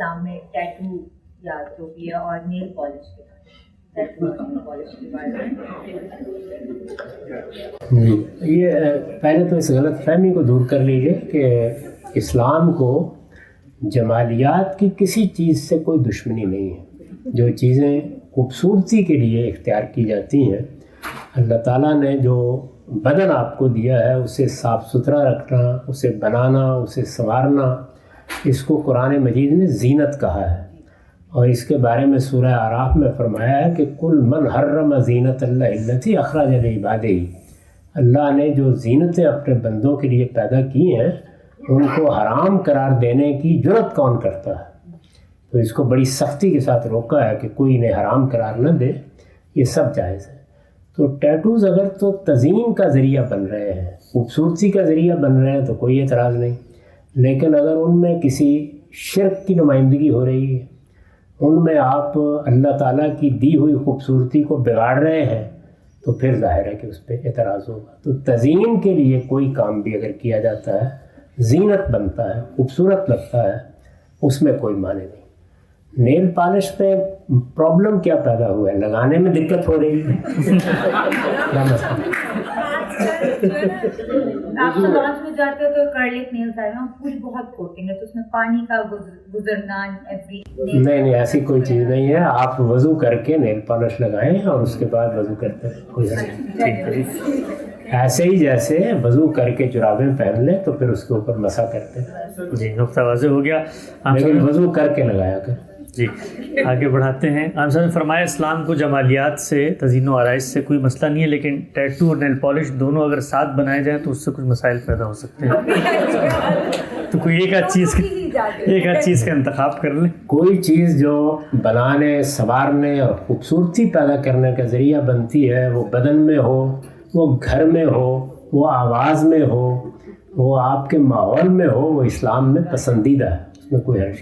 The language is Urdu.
اسلام میں ٹیٹو یا جو بھی ہے اور نیل پالش کے بارے میں؟ یہ پہلے تو اس غلط فہمی کو دور کر لیجئے کہ اسلام کو جمالیات کی کسی چیز سے کوئی دشمنی نہیں ہے. جو چیزیں خوبصورتی کے لیے اختیار کی جاتی ہیں، اللہ تعالیٰ نے جو بدن آپ کو دیا ہے اسے صاف ستھرا رکھنا، اسے بنانا، اسے سنوارنا، اس کو قرآن مجید نے زینت کہا ہے. اور اس کے بارے میں سورہ اعراف میں فرمایا ہے کہ کل من حرم زینت اللہ التی اخرج لعبادہ. اللہ نے جو زینتیں اپنے بندوں کے لیے پیدا کی ہیں ان کو حرام قرار دینے کی جرت کون کرتا ہے؟ تو اس کو بڑی سختی کے ساتھ روکا ہے کہ کوئی انہیں حرام قرار نہ دے، یہ سب جائز ہے. تو ٹیٹوز اگر تو تزئین کا ذریعہ بن رہے ہیں، خوبصورتی کا ذریعہ بن رہے ہیں تو کوئی اعتراض نہیں، لیکن اگر ان میں کسی شرک کی نمائندگی ہو رہی ہے، ان میں آپ اللہ تعالیٰ کی دی ہوئی خوبصورتی کو بگاڑ رہے ہیں، تو پھر ظاہر ہے کہ اس پہ اعتراض ہوگا. تو تزئین کے لیے کوئی کام بھی اگر کیا جاتا ہے، زینت بنتا ہے، خوبصورت لگتا ہے، اس میں کوئی معنی نہیں. نیل پالش پہ پرابلم کیا پیدا ہوا ہے؟ لگانے میں دقت ہو رہی ہے. آپ سلونس میں جاتے ہو تو کرلک نیلز آئے نا، پوری بہت کوٹنگ ہے تو اس میں پانی کا گزرنا نہیں ایسی کوئی چیز نہیں ہے. آپ وضو کر کے نیل پالش لگائیں اور اس کے بعد وضو کرتے ہیں. ایسے ہی جیسے وضو کر کے جرابیں پہن لیں تو پھر اس کے اوپر مسا کرتے ہیں. جی نقطہ واضح ہو گیا. لیکن وضو کر کے لگایا کر. جی آگے بڑھاتے ہیں. آپ نے فرمایا اسلام کو جمالیات سے، تزئین و آرائش سے کوئی مسئلہ نہیں ہے، لیکن ٹیٹو اور نیل پالش دونوں اگر ساتھ بنائے جائیں تو اس سے کچھ مسائل پیدا ہو سکتے ہیں. تو کوئی ایک آدھ چیز کا انتخاب کر لیں. کوئی چیز جو بنانے، سنوارنے اور خوبصورتی پیدا کرنے کا ذریعہ بنتی ہے، وہ بدن میں ہو، وہ گھر میں ہو، وہ آواز میں ہو، وہ آپ کے ماحول میں ہو، وہ اسلام میں پسندیدہ ہے. اس میں کوئی حرج